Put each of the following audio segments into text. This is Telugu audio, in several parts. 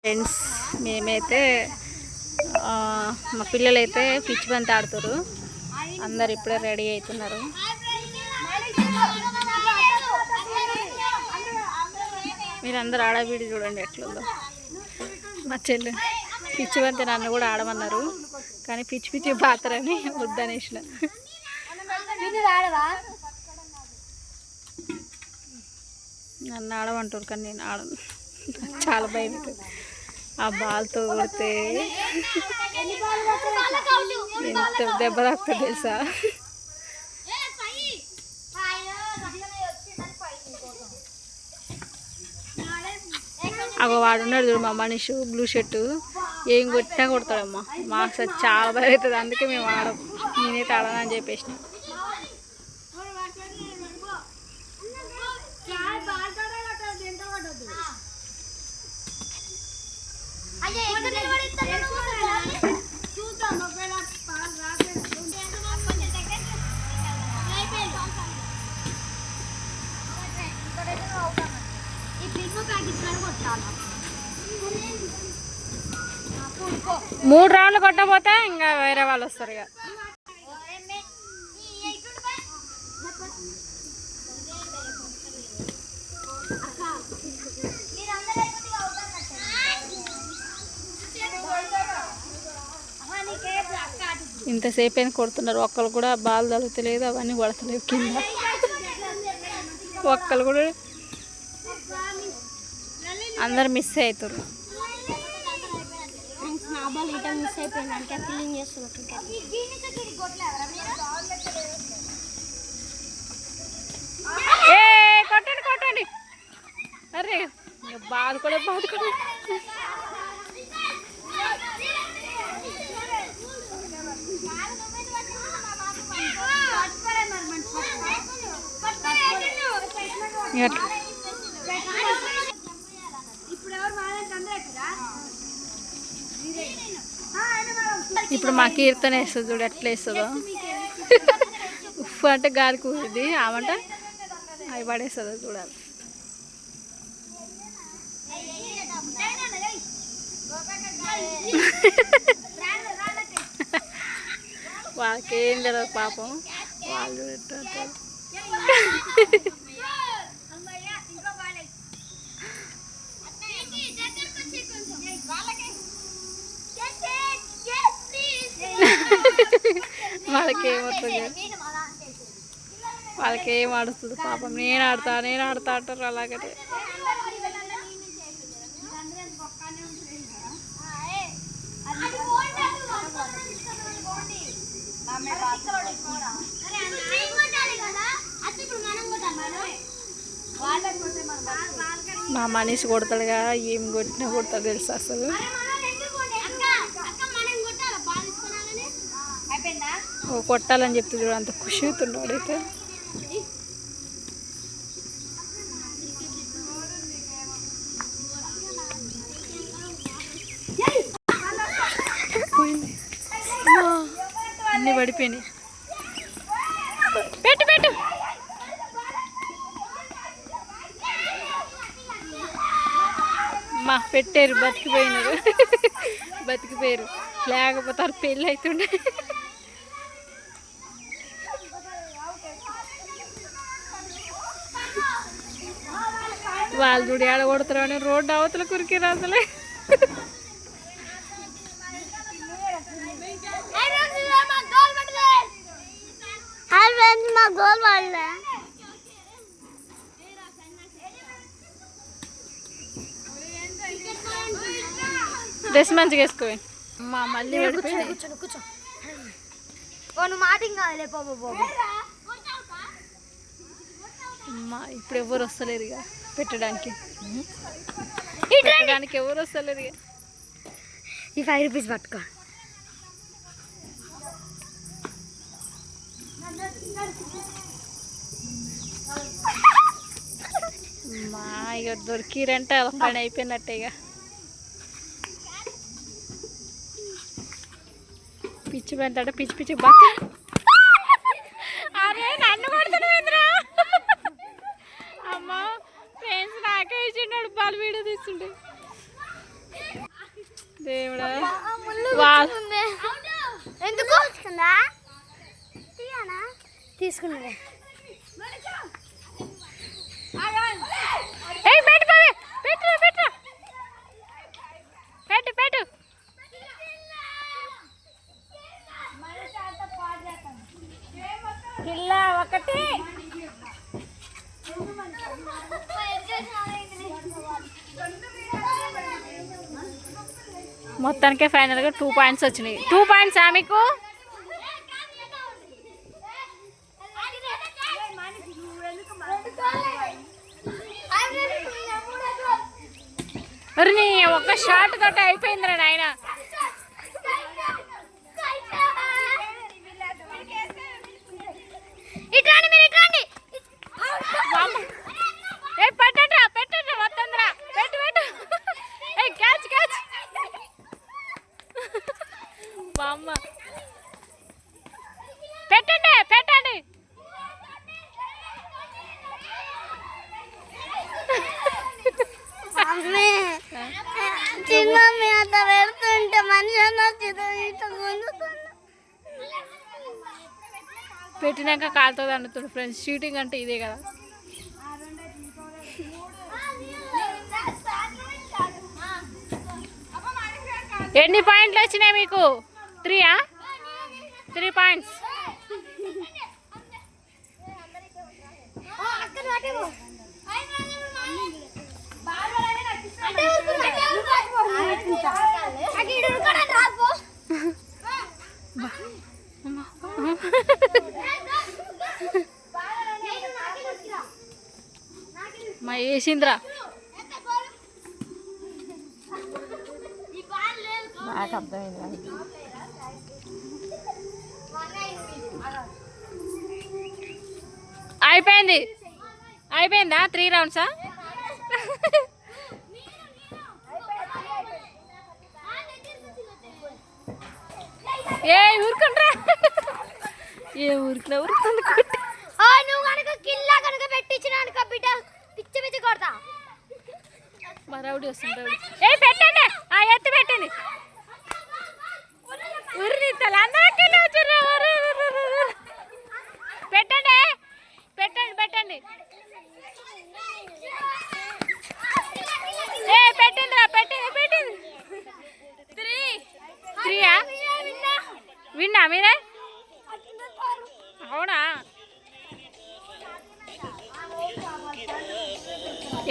ఫ్రెండ్స్ మేమైతే మా పిల్లలైతే పిచ్చి బంతి ఆడుతారు. అందరు ఇప్పుడే రెడీ అవుతున్నారు. మీరందరూ ఆడబిడి చూడండి ఎట్లుందో. మా చెల్లి పిచ్చి బంతి నన్ను కూడా ఆడమన్నారు, కానీ పిచ్చి పిచ్చి పాత్రని వద్దనేసిన. నన్ను ఆడమంటారు కానీ నేను ఆడను. చాలా భయం అవుతుంది. ఆ బాల్తో కొడితే ఎంత దెబ్బ తాకుతుంది తెలుసా. అగో వాడున్నాడు చూడు మా మనిషి బ్లూ షర్టు, ఏం కొట్టినా కొడతాడమ్మా. మాకు సార్ చాలా భయం అవుతుంది, అందుకే మేము ఆడం. నేనైతే ఆడనని చెప్పేసిన. మూడు రౌండ్లు కొట్టకపోతే ఇంకా వేరే వాళ్ళు వస్తారు. ఇక ఇంతసేపు అయినా కొడుతున్నారు. ఒక్కరు కూడా బాల్ తగులుతలేదు, అవన్నీ కొడతలేవు కింద. ఒక్కరు కూడా అందరు మిస్ అవుతారు. కొట్టండి కొట్టండి. అరే బాధ కూడా ఇప్పుడు మా కీర్తన వేస్తుంది చూడు ఎట్లా వేస్తుందో. ఉప్పు అంటే గాలి కూది, ఆమంట అవి పడేస్తుందో చూడాలి. వాళ్ళకేం తెలియదు పాపం, వాళ్ళు పెట్టారు. వాళ్ళకేం ఆడుతుంది పాపం. నేను ఆడతా అంటారు అలాగనే. మా మనిషి కొడతాడుగా, ఏం కొట్టినా కొడతాడు తెలుసు అసలు. కొట్టాలని చెప్తే చూడు అంత ఖుషి అవుతున్నాడు. అయితే అన్నీ పడిపోయినాయి. పెట్టు పెట్టు. మా పెట్టారు, బతికిపోయినారు. లేకపోతే పెళ్ళి అవుతుండే. వాళ్ళు చూడు ఏడ కొడతారు అని రోడ్డు అవతల కురికిరు అసలే. డ్రెస్ మంచిగా వేసుకో. మా మళ్ళీ కూర్చో. ఇప్పుడు ఎవరు వస్తలేరు ఇక పెట్టడానికి ఎవరు వస్తలేరు. ఇక ఈ 5 రూపీస్ పట్టుకో. మా ఇక దొరికిరంటే పని అయిపోయినట్టే. ఇక పిచ్చి పెంతాడు, పిచ్చి బట్ట. అరే నన్ను కొడుతున్నాడు. అమ్మ ఫ్రెండ్స్ నాకే ఇచ్చిన్నాడు బాల్ వీడియో తీస్తుండే. దేవుడా వాళ్ళు ఎందుకు తీసుకున్నా పెట్టు కిల్లా ఒకటి మొత్తానికే ఫైనల్గా 2 పాయింట్స్ వచ్చినాయి. 2 పాయింట్స్ మీకు మరి నీ ఒక్క షాట్ తోటి అయిపోయిందిరా నాయన. పెట్టండి మొత్తంరా పెట్టు క్యాచ్ బామ్మ పెట్టండి చిన్న అంత పెడుతుంటే మనిషి పెట్టినాక కాలుతుంది అంటుంది ఫ్రెండ్స్. షూటింగ్ అంటే ఇదే కదా. ఎన్ని పాయింట్లు వచ్చినాయి మీకు? 3 పాయింట్స్. మా వేసింద్రా నాకు అర్థమైంది. అయిపోయిందా 3 రౌండ్సా? ఏ ఊరుకుంట్రా ఊరుకుతుంది కొట్టి నువ్వు కనుక కిల్లా కనుక పెట్టించిన బిడ్డ పిచ్చి పిచ్చి కొడతా. మరౌడి వస్తుంది. పెట్టండి ఎత్తి పెట్టండి. ఉరినిత్తలు అందరికీ పెట్టండి పెట్టండిరా పెట్టింది. 3 విన్నా మీరే? అవునా?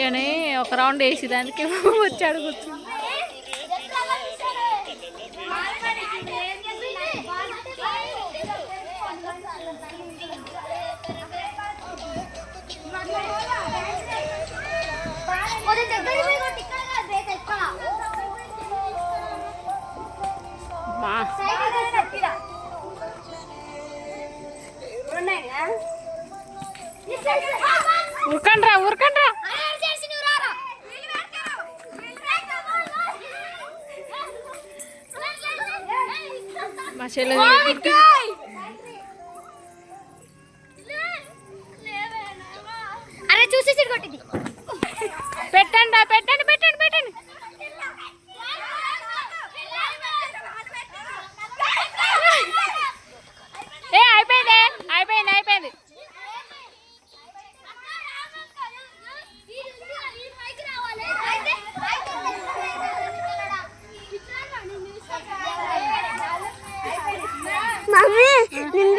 ఏమని ఒక రౌండ్ వేసి దానికి వచ్చాడు కూర్చుని. ఊరకండ్రా మా చెల్లె అరే చూసేసి కొట్టింది. పెట్టండి అయిపోయింది. మమ్మీ నేను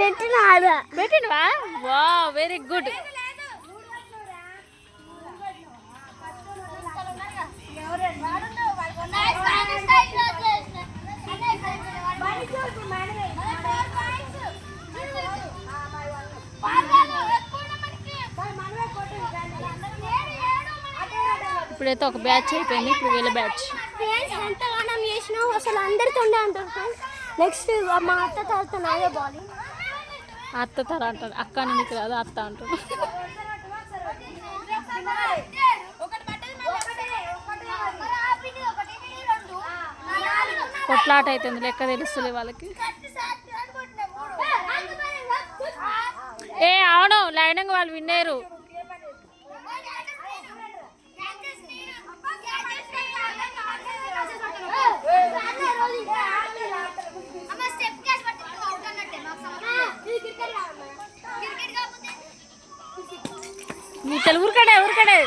పెట్టినవా? వా వెరీ గుడ్. ఇప్పుడైతే ఒక బ్యాచ్ అయిపోయింది. ఇప్పుడు వీళ్ళ బ్యాచ్. ఎంతగానం చేసినావు అసలు అందరితో అంటారు. నెక్స్ట్ మా అత్త తర్వాత నాదే బౌలింగ్. అత్త తర అంటాడు. అక్క నీకు రాదు అత్త అంటాడు. కొట్లాట అవుతుంది లెక్క తెలుస్తుంది వాళ్ళకి. అవును లైనింగ్ వాళ్ళు విన్నారు. చల్ ఊరుకడే ఊరుకడే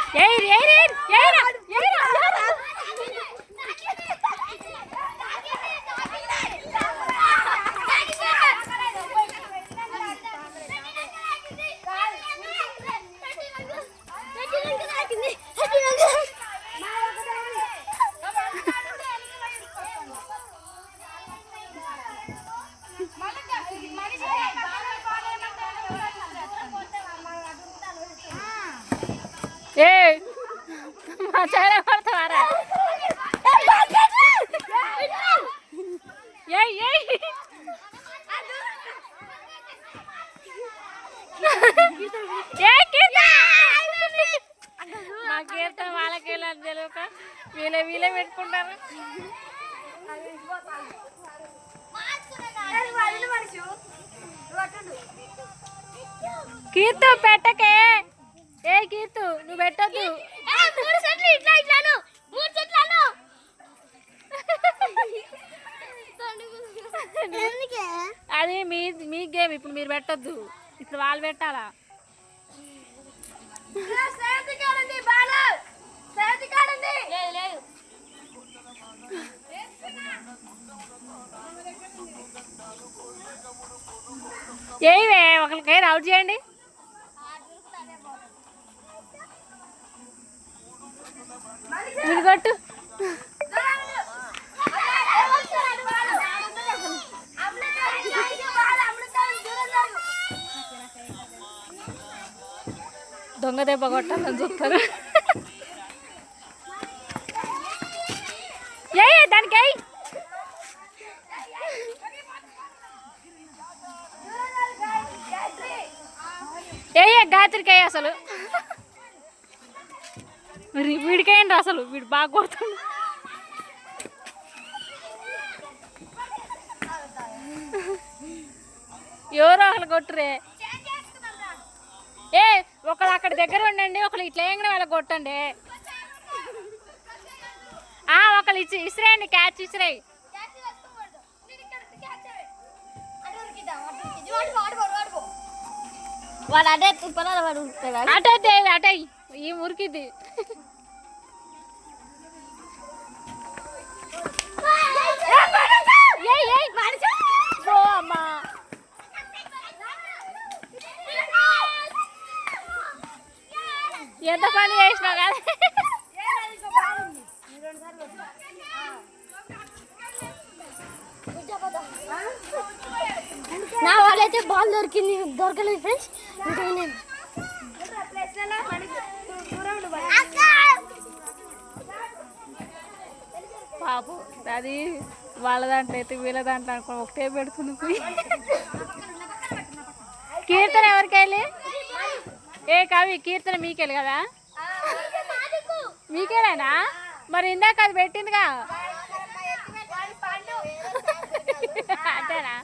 ఏ మా చాలా పడతావారా మా కీర్తన వాళ్ళకి వెళ్ళాలి తెలియక వీళ్ళే పెట్టుకుంటారు కీర్తు పెట్టకే ఏ కీర్తు నువ్వు పెట్టద్దు అది మీ గేమ్ ఇప్పుడు మీరు పెట్టద్దు ఇప్పుడు వాళ్ళు పెట్టాలా ఏవే ఒకరికి అవుట్ చేయండి మీరు కొట్టు దొంగ దెబ్బ కొట్టాలని చూస్తారు ఏ దానికి గాయత్రికి అసలు వీడికేయండి అసలు వీడు బాగా కొడుతుంది ఎవరో అసలు కొట్టురే ఏ ఒకళ్ళు అక్కడ దగ్గర ఉండండి ఒకళ్ళు ఇట్లా ఏంగనే వాళ్ళకి కొట్టండి ఒకళ్ళు ఇసిరేయండి క్యాచ్ ఇసిరేయి వాడు అటే అటే ఈ మురికిది అమ్మా ఎంత పని చేసినావు కదా నా వాళ్ళైతే బాల్ దొరకలేదు ఫ్రెండ్స్ పాపం అది వాళ్ళ దాంట్లో అయితే వీళ్ళ దాంట్లో అనుకో ఒకటే పెడుతుంది కీర్తన ఎవరికి వెళ్ళి ఏ కవి కీర్తన మీకెళ్ళి కదా మీకేనా మరి ఇందాక అది పెట్టిందిగా అంతేనా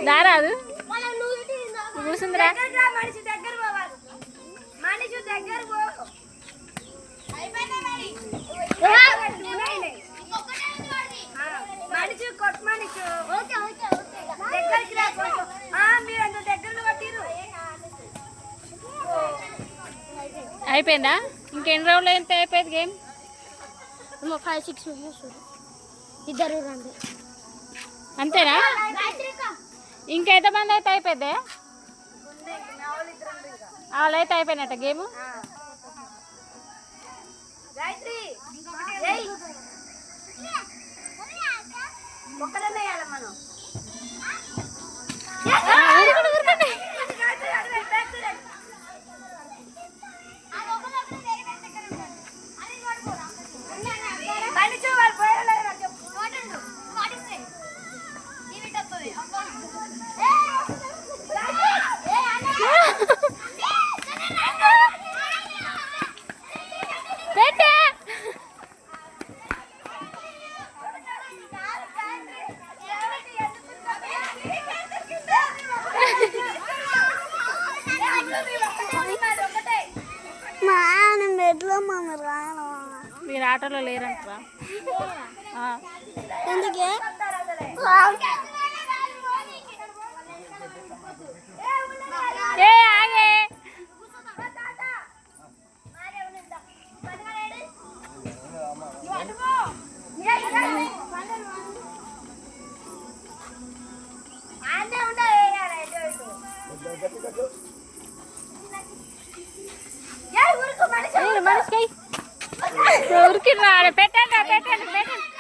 దారాదు కూర్చుందిరా అయిపోయిందా ఇంకెన్ని రౌండ్లు ఎంత అయిపోయింది గేమ్ 5-6 minutes ఇద్దరు రండి అంతేనా ఇంకెంతమంది అయితే అయిపోద్ది వాళ్ళు అయితే అయిపోయినట్ట గేమ్ మీరు ఆటోలో లేరంటారా? ఎందుకే ఏ ఆగే మనిషికి ఉరికి పెట్టండి పెట్టండి పెట్టండి